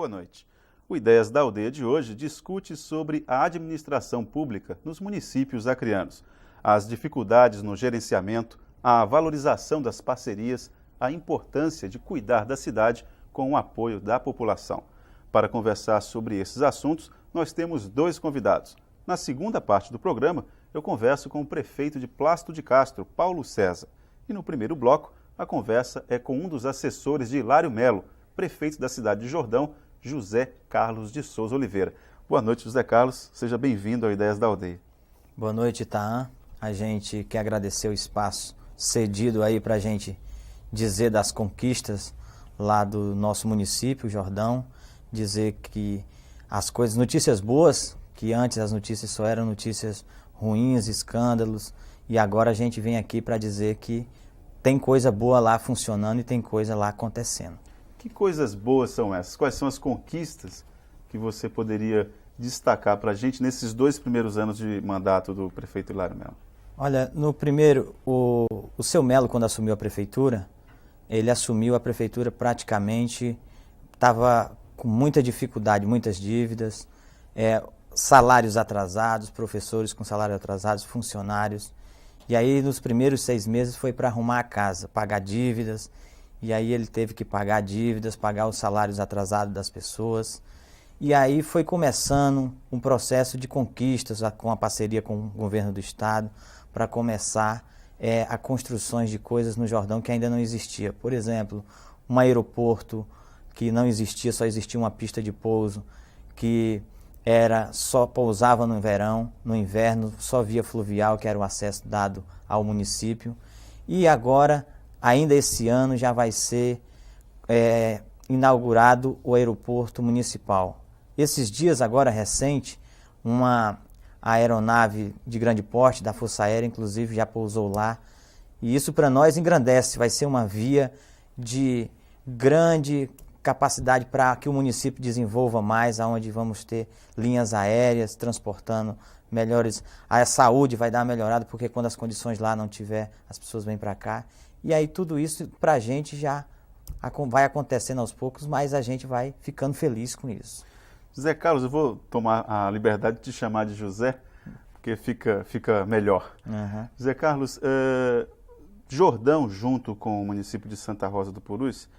boa noite. O Ideias da Aldeia de hoje discute sobre a administração pública nos municípios acreanos, as dificuldades no gerenciamento, a valorização das parcerias, a importância de cuidar da cidade com o apoio da população. Para conversar sobre esses assuntos, nós temos dois convidados. Na segunda parte do programa, eu converso com o prefeito de Plácido de Castro, Paulo César. E no primeiro bloco, a conversa é com um dos assessores de Hilário Melo, prefeito da cidade de Jordão, José Carlos de Souza Oliveira. Boa noite, José Carlos. Seja bem-vindo ao Ideias da Aldeia. Boa noite, Itaã. A gente quer agradecer o espaço cedido aí para a gente dizer das conquistas lá do nosso município, Jordão, dizer que as coisas, notícias boas, que antes as notícias só eram notícias ruins, escândalos, e agora a gente vem aqui para dizer que tem coisa boa lá funcionando e tem coisa lá acontecendo. Que coisas boas são essas? Quais são as conquistas que você poderia destacar para a gente nesses 2 primeiros anos de mandato do prefeito Hilário Melo? Olha, no primeiro, o seu Melo, quando assumiu a prefeitura, ele assumiu a prefeitura praticamente, estava com muita dificuldade, muitas dívidas, salários atrasados, professores com salários atrasados, funcionários. E aí, nos primeiros 6 meses, foi para arrumar a casa, pagar dívidas. E aí ele teve que pagar dívidas, pagar os salários atrasados das pessoas. E aí foi começando um processo de conquistas com a parceria com o governo do estado para começar a construções de coisas no Jordão que ainda não existia. Por exemplo, um aeroporto que não existia, só existia uma pista de pouso, que só pousava no verão, no inverno, só via fluvial, que era o acesso dado ao município. E agora, ainda esse ano, já vai ser inaugurado o aeroporto municipal. Esses dias, agora recente, uma aeronave de grande porte da Força Aérea, inclusive, já pousou lá. E isso para nós engrandece, vai ser uma via de grande capacidade para que o município desenvolva mais, onde vamos ter linhas aéreas transportando melhores. A saúde vai dar uma melhorada, porque quando as condições lá não tiver, as pessoas vêm para cá. E aí tudo isso para a gente já vai acontecendo aos poucos, mas a gente vai ficando feliz com isso. José Carlos, eu vou tomar a liberdade de te chamar de José, porque fica melhor. Uhum. José Carlos, Jordão, junto com o município de Santa Rosa do Purus,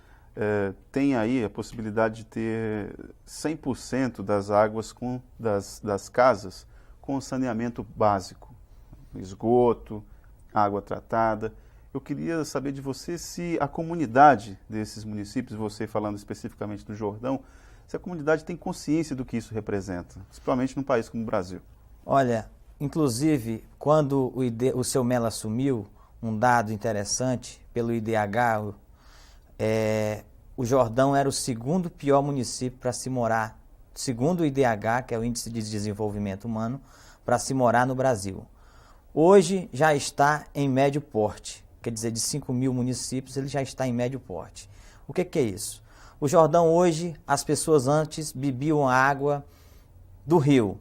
tem aí a possibilidade de ter 100% das águas das casas com saneamento básico, esgoto, água tratada. Eu queria saber de você se a comunidade desses municípios, você falando especificamente do Jordão, se a comunidade tem consciência do que isso representa, principalmente num país como o Brasil. Olha, inclusive, quando o seu Melo assumiu, um dado interessante, pelo IDH, o Jordão era o segundo pior município para se morar, segundo o IDH, que é o Índice de Desenvolvimento Humano, para se morar no Brasil. Hoje já está em médio porte, quer dizer, de 5 mil municípios, ele já está em médio porte. O que é isso? O Jordão hoje, as pessoas antes bebiam água do rio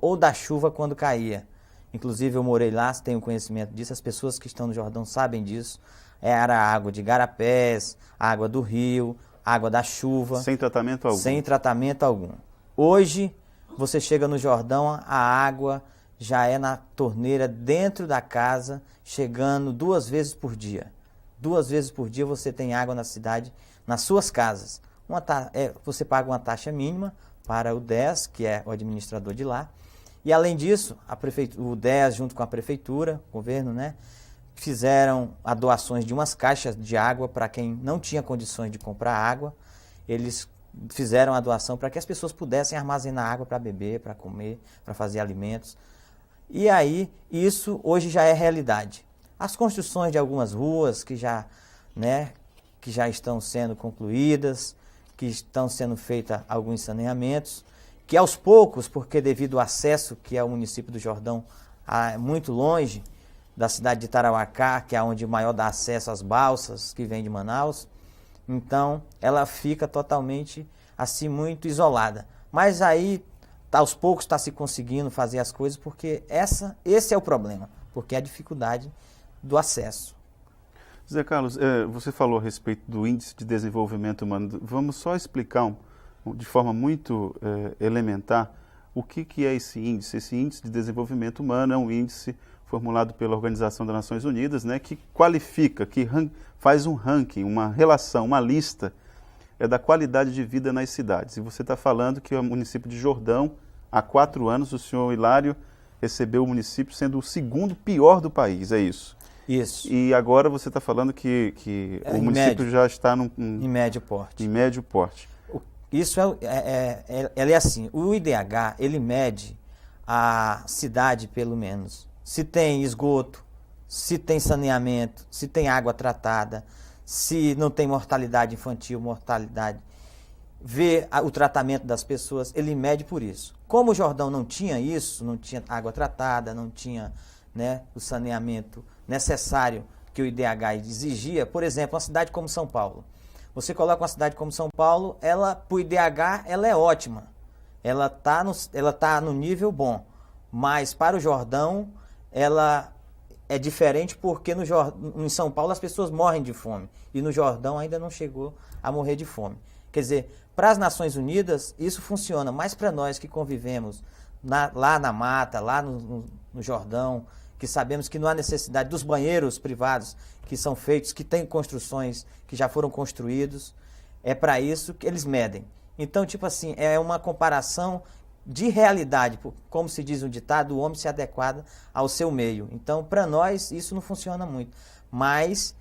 ou da chuva quando caía. Inclusive eu morei lá, tenho conhecimento disso, as pessoas que estão no Jordão sabem disso. Era água de garapés, água do rio, água da chuva. Sem tratamento algum? Sem tratamento algum. Hoje, você chega no Jordão, a água já é na torneira dentro da casa, chegando 2 vezes por dia. 2 vezes por dia você tem água na cidade, nas suas casas. Você paga uma taxa mínima para o DES, que é o administrador de lá. E além disso, o DES, junto com a prefeitura, o governo, fizeram doações de umas caixas de água para quem não tinha condições de comprar água. Eles fizeram a doação para que as pessoas pudessem armazenar água para beber, para comer, para fazer alimentos. E aí, isso hoje já é realidade. As construções de algumas ruas que já estão sendo concluídas, que estão sendo feitos alguns saneamentos, que aos poucos, porque devido ao acesso que é o município do Jordão muito longe da cidade de Tarauacá, que é onde o maior dá acesso às balsas que vêm de Manaus, então ela fica totalmente assim muito isolada. Mas aí, aos poucos está se conseguindo fazer as coisas, porque esse é o problema, porque é a dificuldade do acesso. José Carlos, você falou a respeito do Índice de Desenvolvimento Humano. Vamos só explicar de forma muito elementar, o que é esse índice? Esse índice de desenvolvimento humano é um índice formulado pela Organização das Nações Unidas, né, que qualifica, faz um ranking, uma relação, uma lista da qualidade de vida nas cidades. E você está falando que o município de Jordão, há 4 anos, o senhor Hilário recebeu o município sendo o segundo pior do país, é isso? Isso. E agora você está falando que o município já está em médio porte. Em médio porte. Isso ela é assim, o IDH, ele mede a cidade, pelo menos, se tem esgoto, se tem saneamento, se tem água tratada, se não tem mortalidade infantil, vê o tratamento das pessoas, ele mede por isso. Como o Jordão não tinha isso, não tinha água tratada, não tinha, né, o saneamento necessário que o IDH exigia, por exemplo, uma cidade como São Paulo. Você coloca uma cidade como São Paulo, ela, para o IDH, ela é ótima. Ela tá no nível bom. Mas para o Jordão, ela é diferente porque em São Paulo as pessoas morrem de fome. E no Jordão ainda não chegou a morrer de fome. Quer dizer, para as Nações Unidas, isso funciona. Mas para nós que convivemos lá na mata, lá no Jordão, que sabemos que não há necessidade dos banheiros privados que são feitos, que têm construções que já foram construídos, é para isso que eles medem. Então, tipo assim, é uma comparação de realidade, como se diz um ditado, o homem se adequada ao seu meio. Então, para nós, isso não funciona muito, mas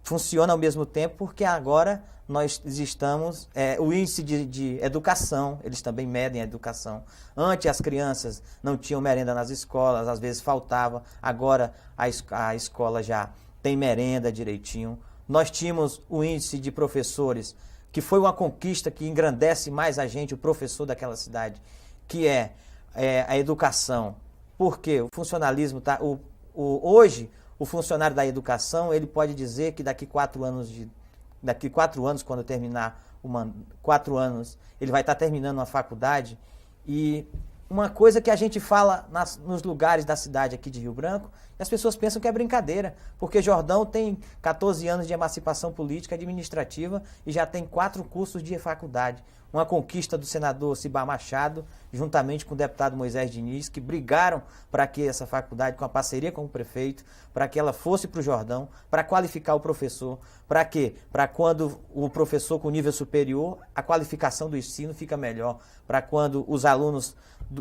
funciona ao mesmo tempo porque agora nós estamos, o índice de educação, eles também medem a educação. Antes as crianças não tinham merenda nas escolas, às vezes faltava, agora a escola já tem merenda direitinho. Nós tínhamos o índice de professores, que foi uma conquista que engrandece mais a gente, o professor daquela cidade, que é a educação. Porque o funcionalismo está... Hoje, o funcionário da educação, ele pode dizer que daqui 4 anos, quando terminar 4 anos, ele vai estar terminando uma faculdade. E uma coisa que a gente fala nos lugares da cidade aqui de Rio Branco, e as pessoas pensam que é brincadeira, porque Jordão tem 14 anos de emancipação política e administrativa e já tem 4 cursos de faculdade. Uma conquista do senador Cibá Machado, juntamente com o deputado Moisés Diniz, que brigaram para que essa faculdade, com a parceria com o prefeito, para que ela fosse para o Jordão, para qualificar o professor. Para quê? Para quando o professor com nível superior, a qualificação do ensino fica melhor. Para quando os alunos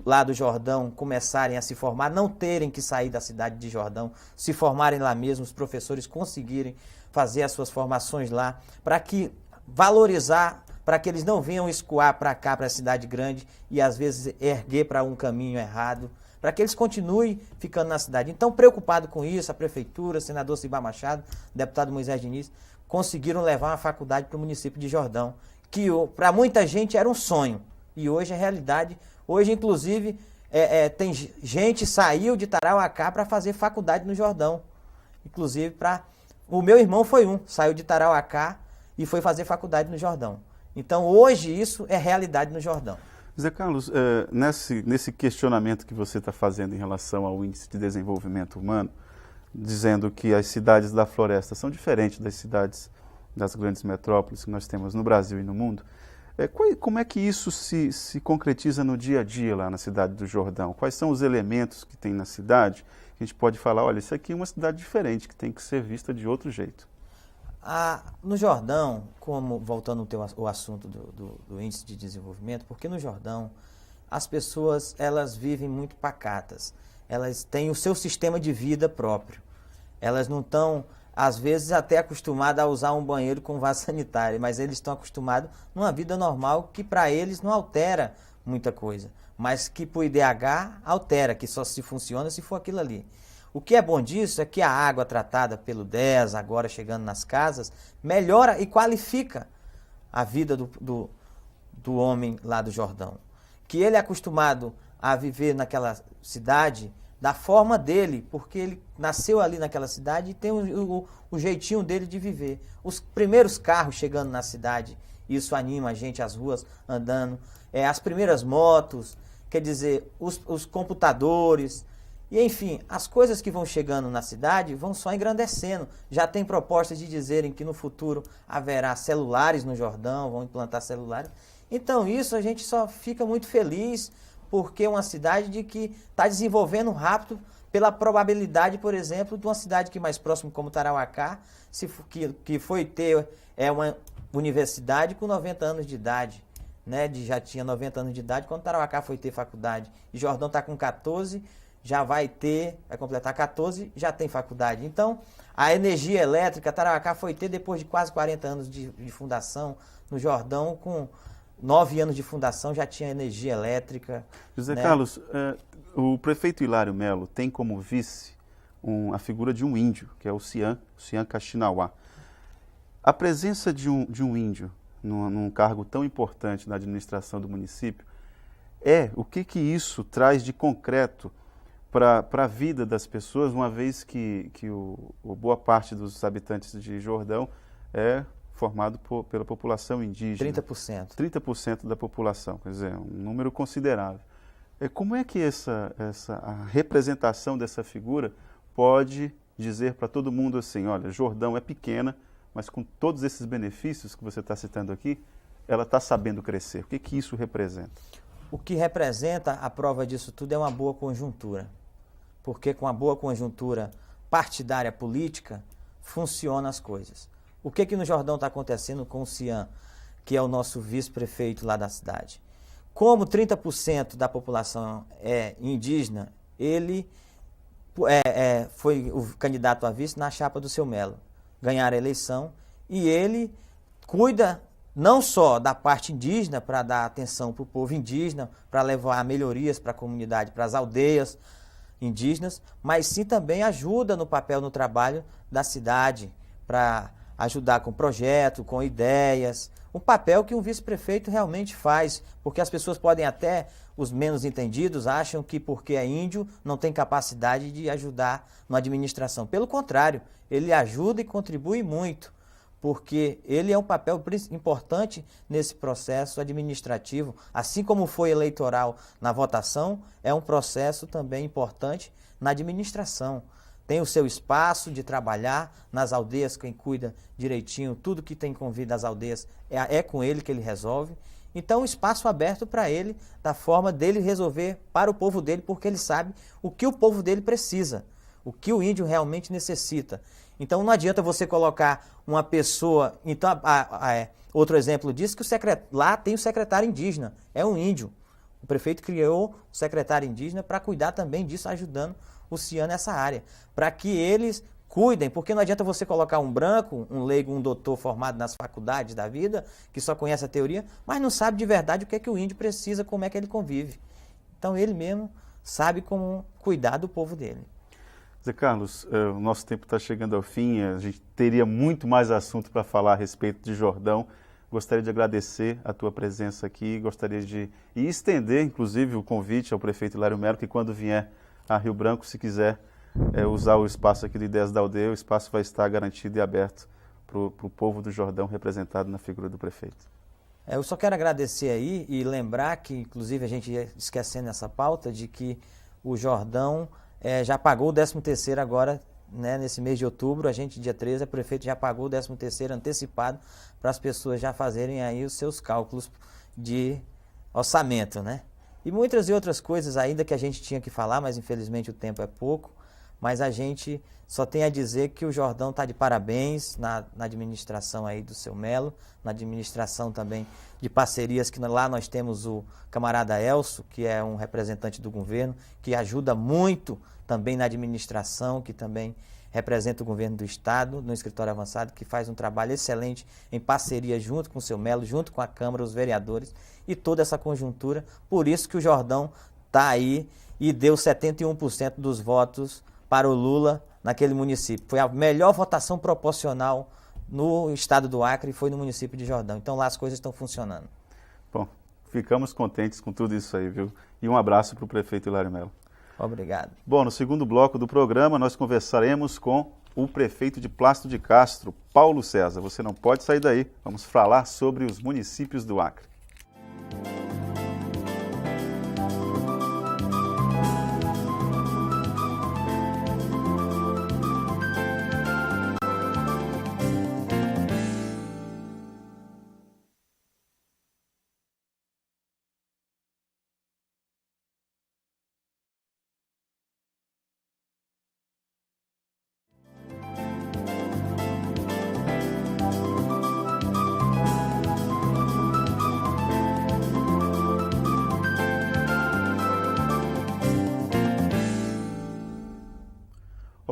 lá do Jordão começarem a se formar, não terem que sair da cidade de Jordão, se formarem lá mesmo, os professores conseguirem fazer as suas formações lá, para que valorizar, para que eles não venham escoar para cá, para a cidade grande, e às vezes erguer para um caminho errado, para que eles continuem ficando na cidade. Então, preocupado com isso, a prefeitura, o senador Cibá Machado, o deputado Moisés Diniz, conseguiram levar uma faculdade para o município de Jordão, que para muita gente era um sonho, e hoje é realidade. Hoje, inclusive, tem gente que saiu de Tarauacá para fazer faculdade no Jordão. Inclusive, o meu irmão saiu de Tarauacá e foi fazer faculdade no Jordão. Então, hoje, isso é realidade no Jordão. Zé Carlos, nesse questionamento que você está fazendo em relação ao índice de desenvolvimento humano, dizendo que as cidades da floresta são diferentes das cidades das grandes metrópoles que nós temos no Brasil e no mundo, como é que isso se concretiza no dia a dia lá na cidade do Jordão? Quais são os elementos que tem na cidade que a gente pode falar, olha, isso aqui é uma cidade diferente, que tem que ser vista de outro jeito? No Jordão, voltando ao assunto do índice de desenvolvimento, porque no Jordão as pessoas elas vivem muito pacatas, elas têm o seu sistema de vida próprio, elas não estão, às vezes, até acostumadas a usar um banheiro com vaso sanitário, mas eles estão acostumados numa vida normal que para eles não altera muita coisa, mas que para o IDH altera, que só se funciona se for aquilo ali. O que é bom disso é que a água tratada pelo DES, agora chegando nas casas, melhora e qualifica a vida do homem lá do Jordão. Que ele é acostumado a viver naquela cidade da forma dele, porque ele nasceu ali naquela cidade e tem o jeitinho dele de viver. Os primeiros carros chegando na cidade, isso anima a gente, as ruas andando, as primeiras motos, quer dizer, os computadores... E, enfim, as coisas que vão chegando na cidade vão só engrandecendo. Já tem propostas de dizerem que no futuro haverá celulares no Jordão, vão implantar celulares. Então isso a gente só fica muito feliz porque é uma cidade de que está desenvolvendo rápido pela probabilidade, por exemplo, de uma cidade que mais próximo como Tarauacá, que foi ter uma universidade com 90 anos de idade, né? Já tinha 90 anos de idade quando Tarauacá foi ter faculdade. E Jordão está com 14, vai completar 14, já tem faculdade. Então, a energia elétrica, Tarauacá foi ter depois de quase 40 anos de fundação. No Jordão, com 9 anos de fundação, já tinha energia elétrica. José né? Carlos, o prefeito Hilário Mello tem como vice a figura de um índio, que é o Cian Kaxinawá. A presença de um índio num cargo tão importante na administração do município, o que isso traz de concreto para a vida das pessoas, uma vez que boa parte dos habitantes de Jordão é formado pela população indígena. 30%. 30% da população, quer dizer, um número considerável. Como é que a representação dessa figura pode dizer para todo mundo assim, olha, Jordão é pequena, mas com todos esses benefícios que você está citando aqui, ela está sabendo crescer. O que isso representa? O que representa a prova disso tudo é uma boa conjuntura. Porque com a boa conjuntura partidária política, funcionam as coisas. O que no Jordão está acontecendo com o Cian, que é o nosso vice-prefeito lá da cidade? Como 30% da população é indígena, ele foi o candidato a vice na chapa do seu Melo. Ganharam a eleição e ele cuida não só da parte indígena, para dar atenção para o povo indígena, para levar melhorias para a comunidade, para as aldeias indígenas, mas sim também ajuda no papel, no trabalho da cidade, para ajudar com projeto, com ideias, um papel que um vice-prefeito realmente faz, porque as pessoas podem até, os menos entendidos, acham que porque é índio não tem capacidade de ajudar na administração. Pelo contrário, ele ajuda e contribui muito, porque ele é um papel importante nesse processo administrativo, assim como foi eleitoral na votação, é um processo também importante na administração. Tem o seu espaço de trabalhar nas aldeias, quem cuida direitinho, tudo que tem convite das aldeias é com ele que ele resolve. Então, um espaço aberto para ele, da forma dele resolver para o povo dele, porque ele sabe o que o povo dele precisa, o que o índio realmente necessita. Então, não adianta você colocar uma pessoa... Então, outro exemplo disso, que lá tem o secretário indígena, é um índio. O prefeito criou o secretário indígena para cuidar também disso, ajudando o Cian nessa área, para que eles cuidem, porque não adianta você colocar um branco, um leigo, um doutor formado nas faculdades da vida, que só conhece a teoria, mas não sabe de verdade o que é que o índio precisa, como é que ele convive. Então, ele mesmo sabe como cuidar do povo dele. Zé Carlos, o nosso tempo está chegando ao fim, a gente teria muito mais assunto para falar a respeito de Jordão. Gostaria de agradecer a tua presença aqui, gostaria de estender, inclusive, o convite ao prefeito Hilário Mello, que quando vier a Rio Branco, se quiser usar o espaço aqui do Ideias da Aldeia, o espaço vai estar garantido e aberto para o povo do Jordão, representado na figura do prefeito. Eu só quero agradecer aí e lembrar que, inclusive, a gente ia esquecendo essa pauta, de que o Jordão já pagou o 13º agora, né, nesse mês de outubro, a gente, dia 13, o prefeito já pagou o 13º antecipado para as pessoas já fazerem aí os seus cálculos de orçamento, né? E muitas e outras coisas ainda que a gente tinha que falar, mas infelizmente o tempo é pouco, mas a gente só tem a dizer que o Jordão está de parabéns na administração aí do seu Melo, na administração também de parcerias, que lá nós temos o camarada Elcio, que é um representante do governo, que ajuda muito também na administração, que também representa o governo do estado, no escritório avançado, que faz um trabalho excelente em parceria junto com o seu Melo, junto com a Câmara, os vereadores e toda essa conjuntura. Por isso que o Jordão está aí e deu 71% dos votos para o Lula naquele município. Foi a melhor votação proporcional no estado do Acre e foi no município de Jordão. Então lá as coisas estão funcionando. Bom, ficamos contentes com tudo isso aí, viu? E um abraço para o prefeito Hilário Mello. Obrigado. Bom, no segundo bloco do programa nós conversaremos com o prefeito de Plácido de Castro, Paulo César. Você não pode sair daí. Vamos falar sobre os municípios do Acre.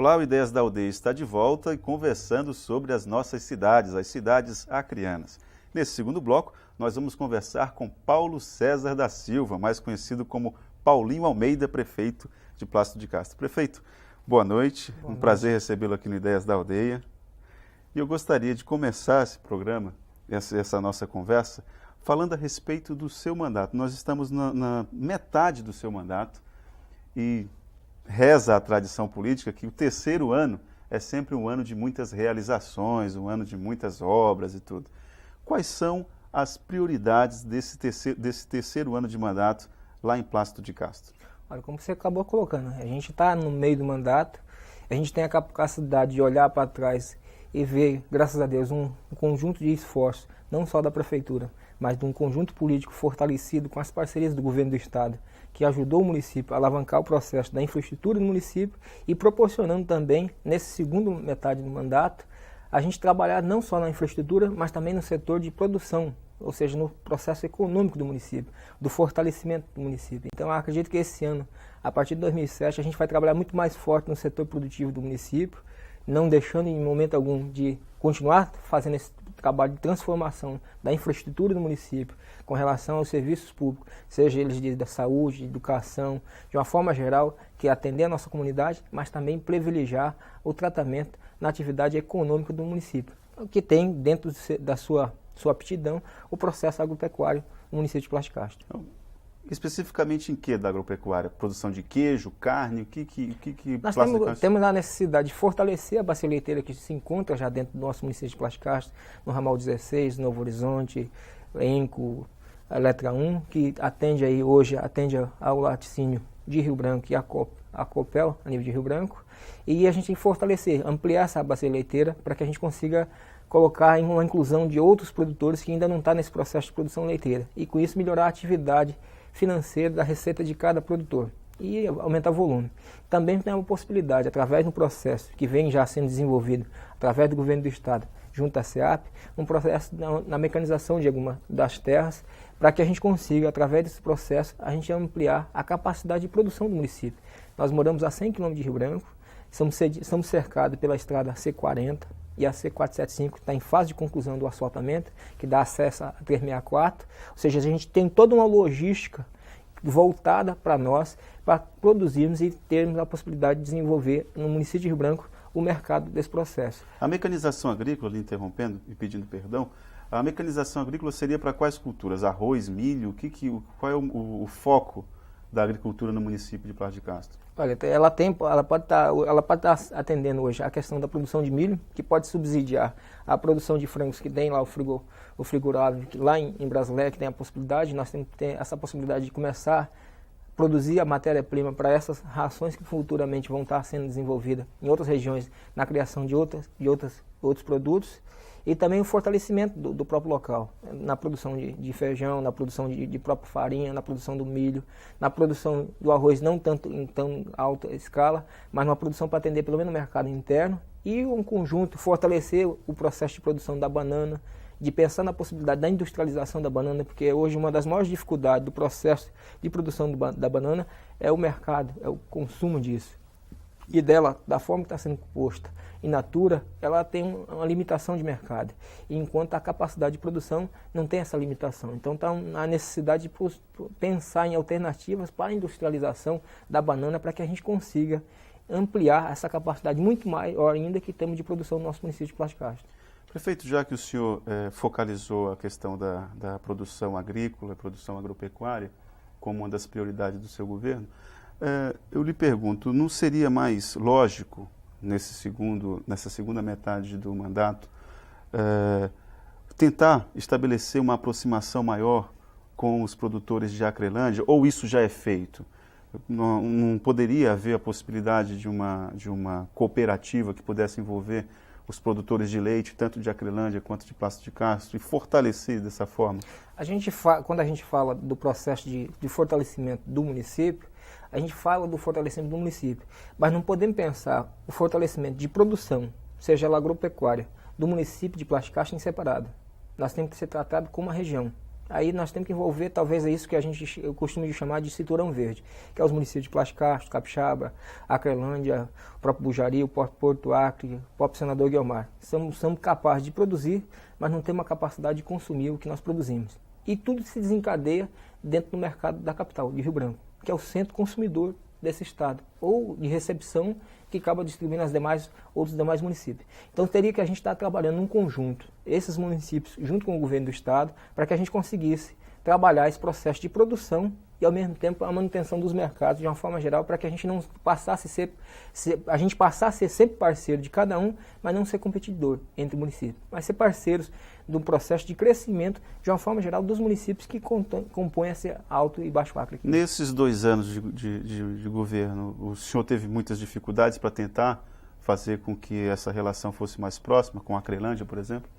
Olá, o Ideias da Aldeia está de volta e conversando sobre as nossas cidades, as cidades acreanas. Nesse segundo bloco, nós vamos conversar com Paulo César da Silva, mais conhecido como Paulinho Almeida, prefeito de Plácido de Castro. Prefeito, boa noite, um prazer recebê-lo aqui no Ideias da Aldeia. E eu gostaria de começar esse programa, essa nossa conversa, falando a respeito do seu mandato. Nós estamos na metade do seu mandato e reza a tradição política que o terceiro ano é sempre um ano de muitas realizações, um ano de muitas obras e tudo. Quais são as prioridades desse terceiro ano de mandato lá em Plácido de Castro? Olha, como você acabou colocando, a gente está no meio do mandato, a gente tem a capacidade de olhar para trás e ver, graças a Deus, um conjunto de esforços, não só da Prefeitura, mas de um conjunto político fortalecido com as parcerias do Governo do Estado, que ajudou o município a alavancar o processo da infraestrutura do município e proporcionando também, nesse segundo metade do mandato, a gente trabalhar não só na infraestrutura, mas também no setor de produção, ou seja, no processo econômico do município, do fortalecimento do município. Então, eu acredito que esse ano, a partir de 2007, a gente vai trabalhar muito mais forte no setor produtivo do município, não deixando em momento algum de continuar fazendo esse trabalho de transformação da infraestrutura do município com relação aos serviços públicos, seja eles da saúde, de educação, de uma forma geral, que atender a nossa comunidade, mas também privilegiar o tratamento na atividade econômica do município, que tem dentro da sua aptidão o processo agropecuário no município de Plácido de Castro. Então, especificamente em que da agropecuária? Produção de queijo, carne, o que Nós temos a necessidade de fortalecer a bacia leiteira que se encontra já dentro do nosso município de Plácido de Castro, no ramal 16, Novo Horizonte, Enco, a letra 1, que atende ao laticínio de Rio Branco e a Copel, a nível de Rio Branco, e a gente tem que fortalecer, ampliar essa bacia leiteira para que a gente consiga colocar em uma inclusão de outros produtores que ainda não estão nesse processo de produção leiteira, e com isso melhorar a atividade financeira da receita de cada produtor e aumentar o volume. Também tem uma possibilidade, através de um processo que vem já sendo desenvolvido através do Governo do Estado, junto à SEAP, um processo na mecanização de algumas das terras, para que a gente consiga, através desse processo, a gente ampliar a capacidade de produção do município. Nós moramos a 100 km de Rio Branco, estamos cercados pela estrada C40 e a C475, que está em fase de conclusão do asfaltamento, que dá acesso a 364, ou seja, a gente tem toda uma logística voltada para nós, para produzirmos e termos a possibilidade de desenvolver no município de Rio Branco o mercado desse processo. A mecanização agrícola, lhe interrompendo e pedindo perdão, a mecanização agrícola seria para quais culturas? Arroz, milho? Qual é o foco da agricultura no município de Plácido de Castro? Olha, ela pode estar atendendo hoje a questão da produção de milho, que pode subsidiar a produção de frangos que tem lá o frigorável, que lá em Brasileia, que tem a possibilidade, nós temos que ter essa possibilidade de começar a produzir a matéria-prima para essas rações que futuramente vão estar sendo desenvolvidas em outras regiões, na criação de outros produtos, e também o fortalecimento do próprio local, na produção de feijão, na produção de própria farinha, na produção do milho, na produção do arroz, não tanto em tão alta escala, mas uma produção para atender pelo menos o mercado interno, e um conjunto, fortalecer o processo de produção da banana, de pensar na possibilidade da industrialização da banana, porque hoje uma das maiores dificuldades do processo de produção da banana é o mercado, é o consumo disso. E dela, da forma que está sendo posta in natura, ela tem uma limitação de mercado, enquanto a capacidade de produção não tem essa limitação. Então está a necessidade de pensar em alternativas para a industrialização da banana, para que a gente consiga ampliar essa capacidade muito maior ainda que temos de produção no nosso município de Plácido de Castro. Prefeito, já que o senhor focalizou a questão da produção agrícola, produção agropecuária, como uma das prioridades do seu governo, eu lhe pergunto, não seria mais lógico, nessa segunda metade do mandato, tentar estabelecer uma aproximação maior com os produtores de Acrelândia, ou isso já é feito? Não poderia haver a possibilidade de uma cooperativa que pudesse envolver os produtores de leite, tanto de Acrelândia quanto de Plácido de Castro, e fortalecer dessa forma? Quando a gente fala do processo de fortalecimento do município, a gente fala do fortalecimento do município, mas não podemos pensar o fortalecimento de produção, seja ela agropecuária, do município de Plácido de Castro em separado. Nós temos que ser tratado como uma região. aí nós temos que envolver, talvez, é isso que eu costumo chamar de cinturão verde, que é os municípios de Plástico, Capixaba, Acrelândia, o próprio Bujari, o Porto Acre, o próprio Senador Guiomar. Somos capazes de produzir, mas não temos uma capacidade de consumir o que nós produzimos. E tudo se desencadeia dentro do mercado da capital, de Rio Branco, que é o centro consumidor desse estado, ou de recepção que acaba distribuindo outros demais municípios. Então teria que a gente estar trabalhando num conjunto, esses municípios, junto com o governo do estado, para que a gente conseguisse trabalhar esse processo de produção e, ao mesmo tempo, a manutenção dos mercados de uma forma geral, para que a gente não passasse a ser sempre parceiro de cada um, mas não ser competidor entre municípios, mas ser parceiros do processo de crescimento de uma forma geral dos municípios que compõem esse Alto e Baixo Acre. Nesses 2 anos de governo, o senhor teve muitas dificuldades para tentar fazer com que essa relação fosse mais próxima, com a Acrelândia, por exemplo?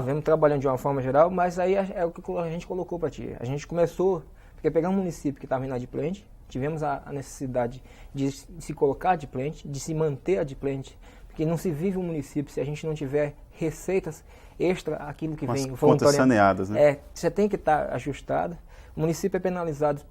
Vemos trabalhando de uma forma geral, mas aí é o que a gente colocou para ti. A gente começou, porque pegar um município que estava inadimplente, tivemos a necessidade de se colocar adimplente, de se manter adimplente, porque não se vive um município se a gente não tiver receitas extra aquilo que vem contas saneadas, né? Você tem que estar ajustado. O município é penalizado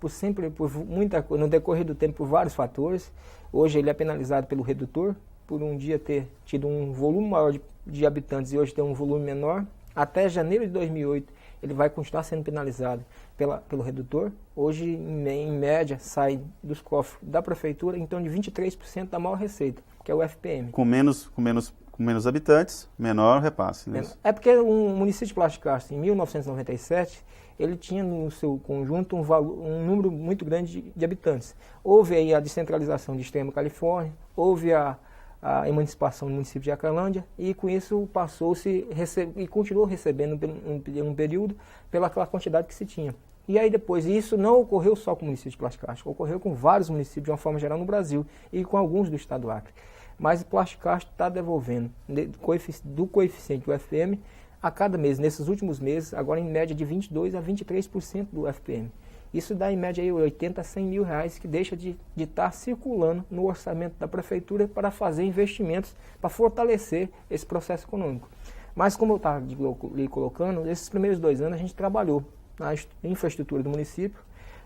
no decorrer do tempo por vários fatores. Hoje ele é penalizado pelo redutor, por um dia ter tido um volume maior de habitantes e hoje ter um volume menor. Até janeiro de 2008 ele vai continuar sendo penalizado pelo redutor. Hoje, em média, sai dos cofres da prefeitura em torno de 23% da maior receita, que é o FPM. Com menos habitantes, menor repasse. Né? É porque o município de Plástico, em 1997, ele tinha no seu conjunto um número muito grande de habitantes. Houve aí a descentralização de Extrema Califórnia, houve a emancipação do município de Acrelândia, e com isso passou-se e continuou recebendo um período pela quantidade que se tinha. E aí depois, isso não ocorreu só com o município de Plástico, ocorreu com vários municípios de uma forma geral no Brasil e com alguns do estado do Acre. Mas o Plástico está devolvendo do coeficiente do FPM a cada mês, nesses últimos meses, agora em média de 22% a 23% do FPM. Isso dá em média aí 80 a 100 mil reais que deixa de estar circulando no orçamento da prefeitura para fazer investimentos para fortalecer esse processo econômico. Mas como eu estava lhe colocando, nesses primeiros 2 anos a gente trabalhou na infraestrutura do município,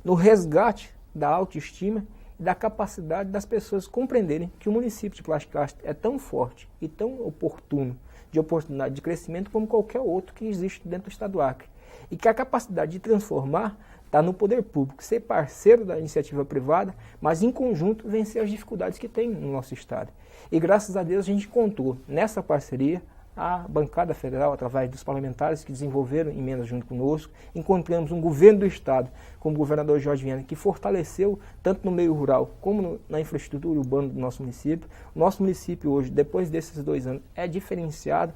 no resgate da autoestima e da capacidade das pessoas compreenderem que o município de Plástico é tão forte e tão oportuno, de oportunidade de crescimento como qualquer outro que existe dentro do estado do Acre. E que a capacidade de transformar está no poder público, ser parceiro da iniciativa privada, mas em conjunto vencer as dificuldades que tem no nosso estado. E graças a Deus a gente contou nessa parceria a bancada federal, através dos parlamentares que desenvolveram emendas junto conosco. Encontramos um governo do estado, como o governador Jorge Viana, que fortaleceu tanto no meio rural como na infraestrutura urbana do nosso município. O nosso município hoje, depois desses 2 anos, é diferenciado.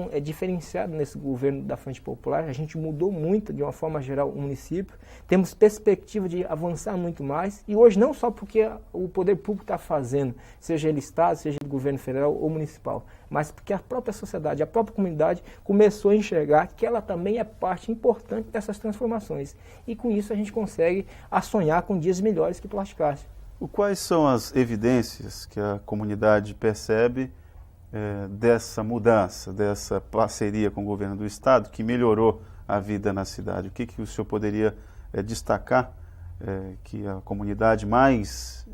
É diferenciado nesse governo da Frente Popular. A gente mudou muito, de uma forma geral, o município. Temos perspectiva de avançar muito mais. E hoje não só porque o poder público está fazendo, seja ele Estado, seja ele governo federal ou municipal, mas porque a própria sociedade, a própria comunidade começou a enxergar que ela também é parte importante dessas transformações. E com isso a gente consegue sonhar com dias melhores que Plástico. Quais são as evidências que a comunidade percebe dessa mudança, dessa parceria com o governo do estado, que melhorou a vida na cidade? O que o senhor poderia destacar que a comunidade mais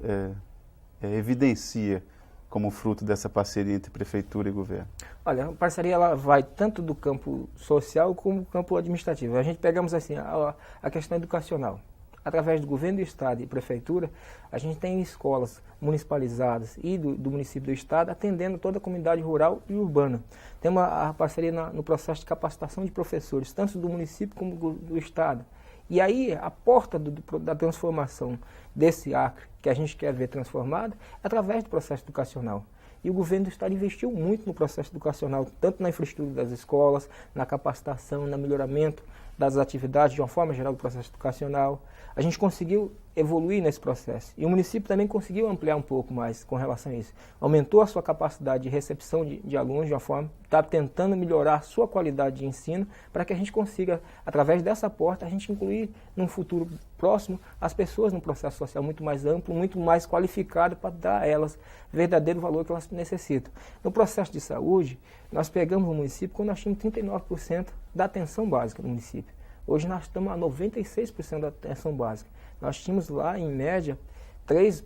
evidencia como fruto dessa parceria entre prefeitura e governo? Olha, a parceria ela vai tanto do campo social como do campo administrativo. A gente pegamos assim a questão educacional. Através do governo do estado e prefeitura, a gente tem escolas municipalizadas e do município do estado atendendo toda a comunidade rural e urbana. Temos a parceria no processo de capacitação de professores, tanto do município como do estado. E aí, a porta da transformação desse Acre, que a gente quer ver transformado, é através do processo educacional. E o governo do estado investiu muito no processo educacional, tanto na infraestrutura das escolas, na capacitação, no melhoramento das atividades, de uma forma geral, do processo educacional. A gente conseguiu evoluir nesse processo. E o município também conseguiu ampliar um pouco mais com relação a isso. Aumentou a sua capacidade de recepção de alunos de uma forma, está tentando melhorar a sua qualidade de ensino para que a gente consiga, através dessa porta, a gente incluir num futuro próximo as pessoas num processo social muito mais amplo, muito mais qualificado para dar a elas verdadeiro valor que elas necessitam. No processo de saúde, nós pegamos o município quando nós tínhamos 39% da atenção básica no município. Hoje nós estamos a 96% da atenção básica. Nós tínhamos lá, em média, três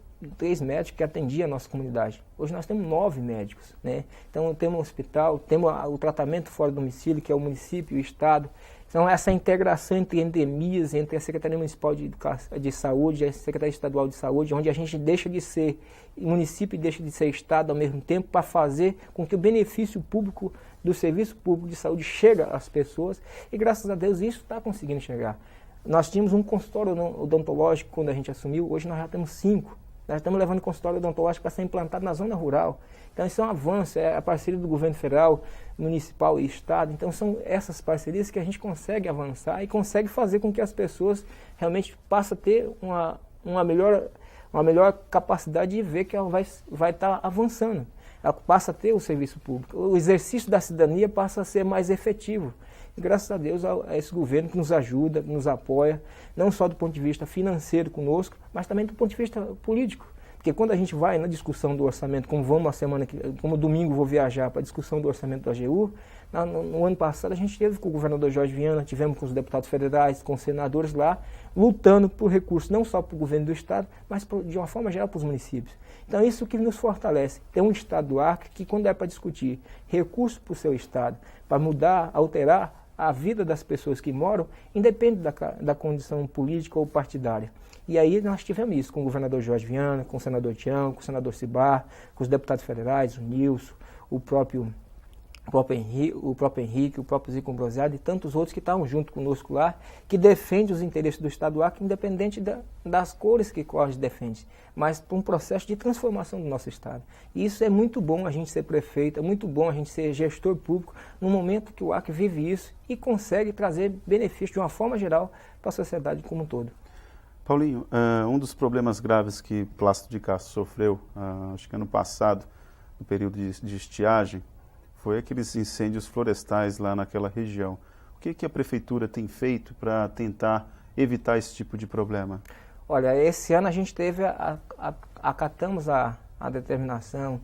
médicos que atendiam a nossa comunidade. Hoje nós temos 9 médicos, né? Então temos um hospital, temos o tratamento fora do domicílio, que é o município e o estado. Então essa integração entre endemias, entre a Secretaria Municipal de Saúde e a Secretaria Estadual de Saúde, onde a gente deixa de ser município e deixa de ser estado ao mesmo tempo, para fazer com que o benefício público do serviço público de saúde chegue às pessoas, e graças a Deus isso está conseguindo chegar. Nós tínhamos um consultório odontológico quando a gente assumiu, hoje nós já temos 5. Nós estamos levando consultório odontológico para ser implantado na zona rural. Então isso é um avanço, é a parceria do governo federal, municipal e estado. Então são essas parcerias que a gente consegue avançar e consegue fazer com que as pessoas realmente passem a ter uma melhor capacidade de ver que ela vai estar avançando. Ela passa a ter o serviço público. O exercício da cidadania passa a ser mais efetivo. E graças a Deus a esse governo que nos ajuda, que nos apoia, não só do ponto de vista financeiro conosco, mas também do ponto de vista político. Porque quando a gente vai na discussão do orçamento, como domingo vou viajar para a discussão do orçamento da AGU, no ano passado a gente teve com o governador Jorge Viana, tivemos com os deputados federais, com os senadores lá, lutando por recursos, não só para o governo do estado, mas de uma forma geral para os municípios. Então isso que nos fortalece. Tem um estado do Acre que, quando é para discutir recursos para o seu estado, para mudar, alterar a vida das pessoas que moram, independe da condição política ou partidária. E aí nós tivemos isso com o governador Jorge Viana, com o senador Tião, com o senador Cibar, com os deputados federais, o Nilson, o próprio Henrique, o próprio Zico Ambrosiado e tantos outros que estavam junto conosco lá, que defendem os interesses do Estado do Acre, independente das cores que Cordes defende, mas para um processo de transformação do nosso Estado. E isso é muito bom a gente ser prefeito, é muito bom a gente ser gestor público, no momento que o Acre vive isso e consegue trazer benefício de uma forma geral para a sociedade como um todo. Paulinho, um dos problemas graves que Plácido de Castro sofreu, acho que ano passado, no período de estiagem, foi aqueles incêndios florestais lá naquela região. O que a prefeitura tem feito para tentar evitar esse tipo de problema? Olha, esse ano a gente acatamos a determinação,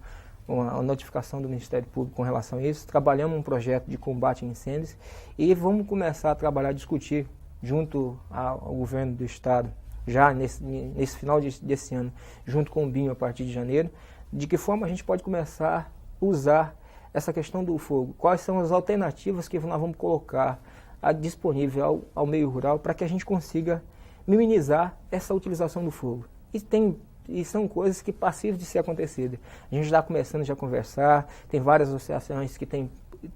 a notificação do Ministério Público com relação a isso, trabalhamos um projeto de combate a incêndios e vamos começar a trabalhar, discutir junto ao governo do estado, já nesse final desse ano, junto com o BIM a partir de janeiro, de que forma a gente pode começar a usar essa questão do fogo. Quais são as alternativas que nós vamos colocar disponível ao meio rural para que a gente consiga minimizar essa utilização do fogo. E são coisas que passíveis de ser acontecidas. A gente está começando já a conversar, tem várias associações que têm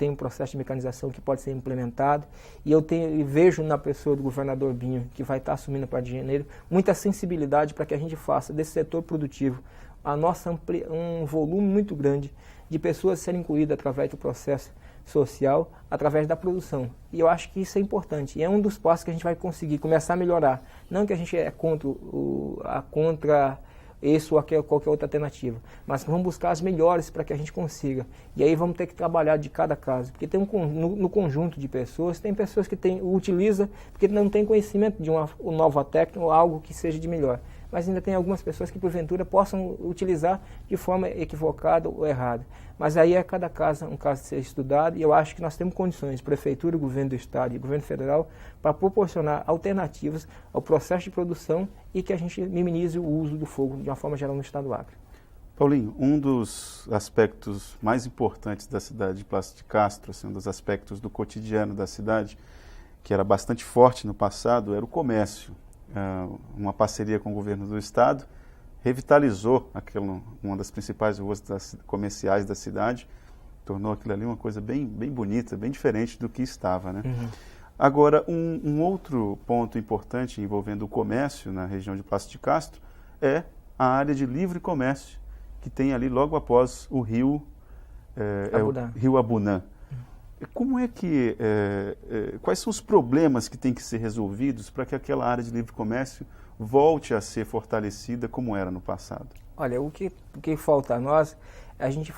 um processo de mecanização que pode ser implementado, e eu vejo na pessoa do governador Binho, que vai estar assumindo a partir de janeiro, muita sensibilidade para que a gente faça desse setor produtivo um volume muito grande de pessoas serem incluídas através do processo social, através da produção. E eu acho que isso é importante. E é um dos passos que a gente vai conseguir começar a melhorar. Não que a gente é contra esse ou qualquer outra alternativa, mas vamos buscar as melhores para que a gente consiga. E aí vamos ter que trabalhar de cada caso. Porque tem no conjunto de pessoas, tem pessoas que utilizam porque não tem conhecimento de uma nova técnica ou algo que seja de melhor. Mas ainda tem algumas pessoas que, porventura, possam utilizar de forma equivocada ou errada. Mas aí é cada caso um caso de ser estudado, e eu acho que nós temos condições, Prefeitura, Governo do Estado e Governo Federal, para proporcionar alternativas ao processo de produção e que a gente minimize o uso do fogo de uma forma geral no Estado do Acre. Paulinho, um dos aspectos mais importantes da cidade de Plácido de Castro, assim, um dos aspectos do cotidiano da cidade, que era bastante forte no passado, era o comércio. Uma parceria com o governo do estado revitalizou uma das principais ruas comerciais da cidade, tornou aquilo ali uma coisa bem bonita, bem diferente do que estava, né? Uhum. Agora, um outro ponto importante envolvendo o comércio na região de Plácido de Castro é a área de livre comércio que tem ali logo após o rio Abunã. Como é que, quais são os problemas que têm que ser resolvidos para que aquela área de livre comércio volte a ser fortalecida como era no passado? Olha, o que falta a nós é a gente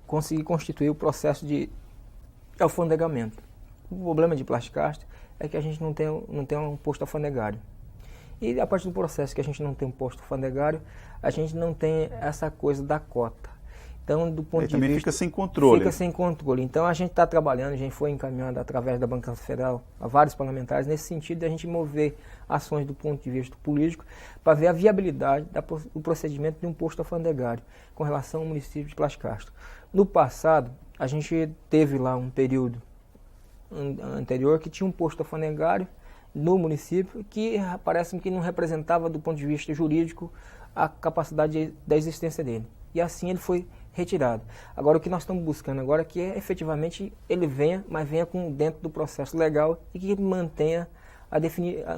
conseguir constituir o processo de alfandegamento. O problema de Plácido de Castro é que a gente não tem um posto alfandegário. E a partir do processo que a gente não tem um posto alfandegário, a gente não tem essa coisa da cota. Então, do ponto Ele de também vista... fica sem controle. Fica sem controle. Então, a gente está trabalhando, a gente foi encaminhando através da bancada federal a vários parlamentares nesse sentido de a gente mover ações do ponto de vista político para ver a viabilidade do procedimento de um posto alfandegário com relação ao município de Plástico Castro. No passado, a gente teve lá um período anterior que tinha um posto alfandegário no município que parece que não representava do ponto de vista jurídico a capacidade da existência dele. E assim ele foi retirado. Agora o que nós estamos buscando agora é que efetivamente ele venha, mas venha dentro do processo legal e que ele mantenha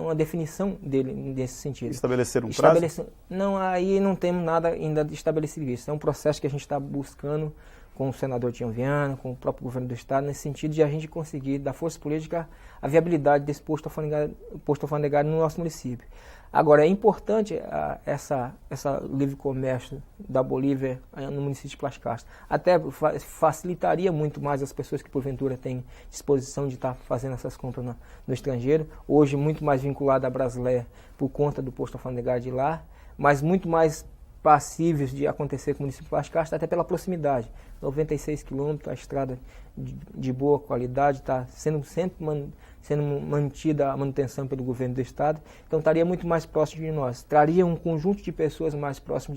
uma definição dele nesse sentido. Estabelecer um prazo? Não, aí não temos nada ainda estabelecido isso. É um processo que a gente está buscando com o senador Tião Viana, com o próprio governo do estado, nesse sentido de a gente conseguir, da força política, a viabilidade desse posto alfandegário no nosso município. Agora, é importante essa livre comércio da Bolívia no município de Plástico Castro. Até facilitaria muito mais as pessoas que, porventura, têm disposição de estar fazendo essas compras no estrangeiro. Hoje, muito mais vinculada à Brasileia por conta do posto alfandegário de lá, mas muito mais passíveis de acontecer com o município de Plástico Castro, até pela proximidade. 96 quilômetros, a estrada de boa qualidade, está sendo sempre sendo mantida a manutenção pelo governo do estado, então estaria muito mais próximo de nós, traria um conjunto de pessoas mais próximo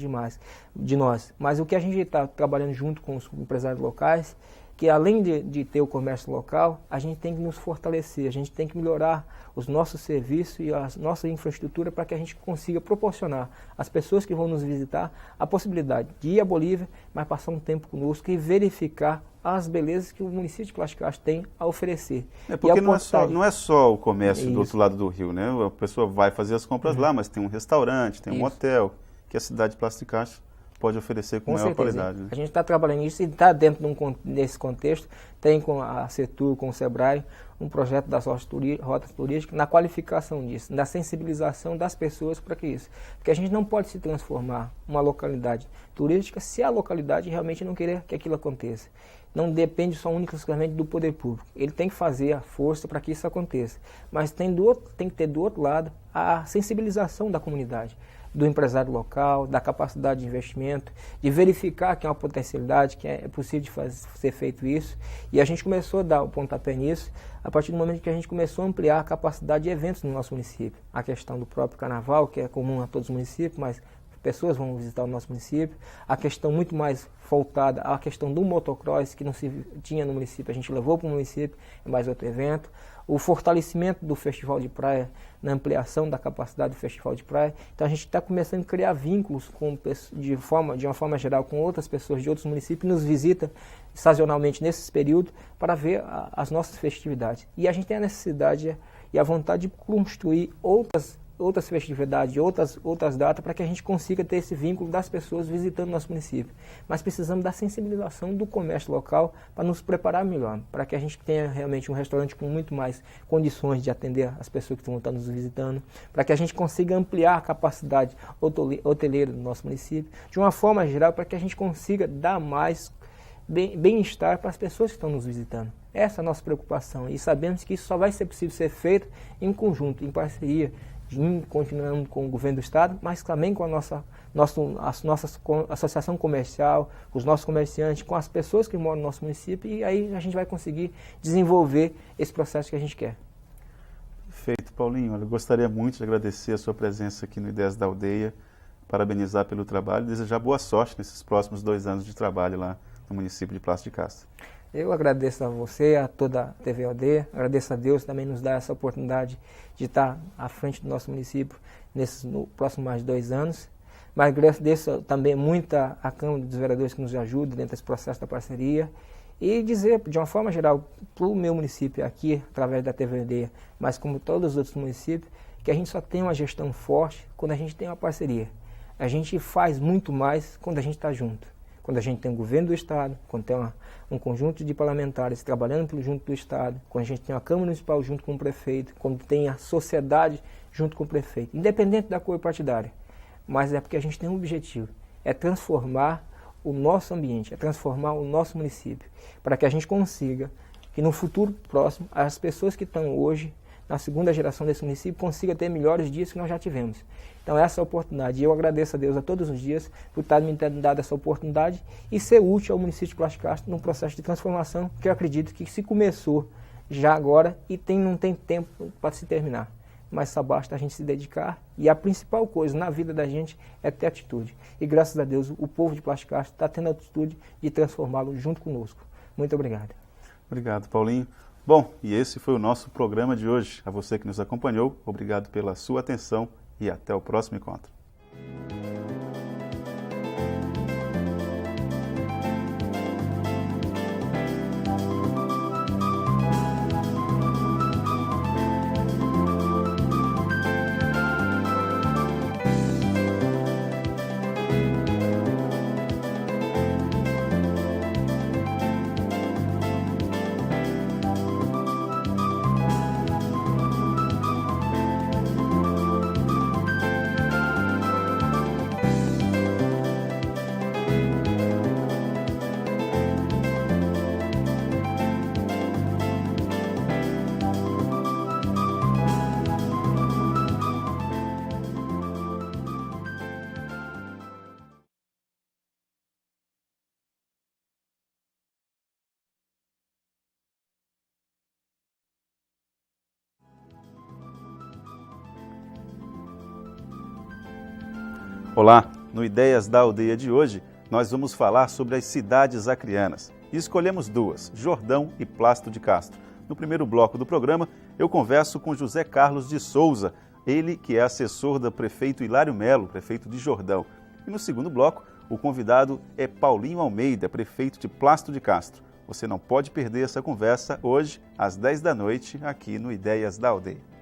de nós. Mas o que a gente está trabalhando junto com os empresários locais, que além de ter o comércio local, a gente tem que nos fortalecer, a gente tem que melhorar os nossos serviços e a nossa infraestrutura para que a gente consiga proporcionar às pessoas que vão nos visitar a possibilidade de ir à Bolívia, mas passar um tempo conosco e verificar as belezas que o município de Plástico Castro tem a oferecer. Porque não é só o comércio do outro lado do rio, né? A pessoa vai fazer as compras lá, mas tem um restaurante, tem um hotel, que a cidade de Plástico Castro pode oferecer com maior qualidade. Né? A gente está trabalhando nisso e está dentro desse contexto, tem com a CETUR, com o SEBRAE, um projeto das rotas turísticas na qualificação disso, na sensibilização das pessoas para que isso. Porque a gente não pode se transformar uma localidade turística se a localidade realmente não querer que aquilo aconteça. Não depende só única e exclusivamente do poder público. Ele tem que fazer a força para que isso aconteça. Mas tem que ter do outro lado a sensibilização da comunidade, do empresário local, da capacidade de investimento, de verificar que é uma potencialidade, que é possível de ser feito isso. E a gente começou a dar o pontapé nisso a partir do momento que a gente começou a ampliar a capacidade de eventos no nosso município. A questão do próprio carnaval, que é comum a todos os municípios, mas pessoas vão visitar o nosso município. A questão muito mais voltada à questão do motocross, que não se tinha no município, a gente levou para o município, é mais outro evento. O fortalecimento do Festival de Praia, na ampliação da capacidade do Festival de Praia. Então a gente está começando a criar vínculos de uma forma geral com outras pessoas de outros municípios que nos visitam sazonalmente nesses períodos para ver as nossas festividades. E a gente tem a necessidade e a vontade de construir outras festividades, outras datas, para que a gente consiga ter esse vínculo das pessoas visitando nosso município. Mas precisamos da sensibilização do comércio local para nos preparar melhor, para que a gente tenha realmente um restaurante com muito mais condições de atender as pessoas que vão estar nos visitando, para que a gente consiga ampliar a capacidade hoteleira do nosso município, de uma forma geral, para que a gente consiga dar mais bem-estar para as pessoas que estão nos visitando. Essa é a nossa preocupação e sabemos que isso só vai ser possível ser feito em conjunto, em parceria, continuando com o governo do estado, mas também com a nossa associação comercial, com os nossos comerciantes, com as pessoas que moram no nosso município, e aí a gente vai conseguir desenvolver esse processo que a gente quer. Perfeito, Paulinho. Eu gostaria muito de agradecer a sua presença aqui no Ideias da Aldeia, parabenizar pelo trabalho e desejar boa sorte nesses próximos 2 anos de trabalho lá no município de Plástico Castro. Eu agradeço a você, a toda a TV Aldeia, agradeço a Deus também nos dar essa oportunidade de estar à frente do nosso município no próximo mais 2 anos. Mas agradeço também muito a Câmara dos Vereadores que nos ajuda dentro desse processo da parceria. E dizer, de uma forma geral, para o meu município aqui, através da TV Aldeia, mas como todos os outros municípios, que a gente só tem uma gestão forte quando a gente tem uma parceria. A gente faz muito mais quando a gente está junto. Quando a gente tem o governo do estado, quando tem um conjunto de parlamentares trabalhando junto do estado, quando a gente tem a Câmara Municipal junto com o prefeito, quando tem a sociedade junto com o prefeito, independente da cor partidária. Mas é porque a gente tem um objetivo, é transformar o nosso ambiente, é transformar o nosso município, para que a gente consiga que no futuro próximo, as pessoas que estão hoje na segunda geração desse município, consiga ter melhores dias que nós já tivemos. Então essa é a oportunidade. E eu agradeço a Deus a todos os dias por estar me tendo dado essa oportunidade e ser útil ao município de Plástico Castro num processo de transformação que eu acredito que se começou já agora e não tem tempo para se terminar. Mas só basta a gente se dedicar e a principal coisa na vida da gente é ter atitude. E graças a Deus o povo de Plástico Castro está tendo a atitude de transformá-lo junto conosco. Muito obrigado. Obrigado, Paulinho. Bom, e esse foi o nosso programa de hoje. A você que nos acompanhou, obrigado pela sua atenção e até o próximo encontro. Olá, no Ideias da Aldeia de hoje, nós vamos falar sobre as cidades acreanas. E escolhemos duas, Jordão e Plácido de Castro. No primeiro bloco do programa, eu converso com José Carlos de Souza, ele que é assessor do prefeito Hilário Melo, prefeito de Jordão. E no segundo bloco, o convidado é Paulinho Almeida, prefeito de Plácido de Castro. Você não pode perder essa conversa hoje, às 10 da noite, aqui no Ideias da Aldeia.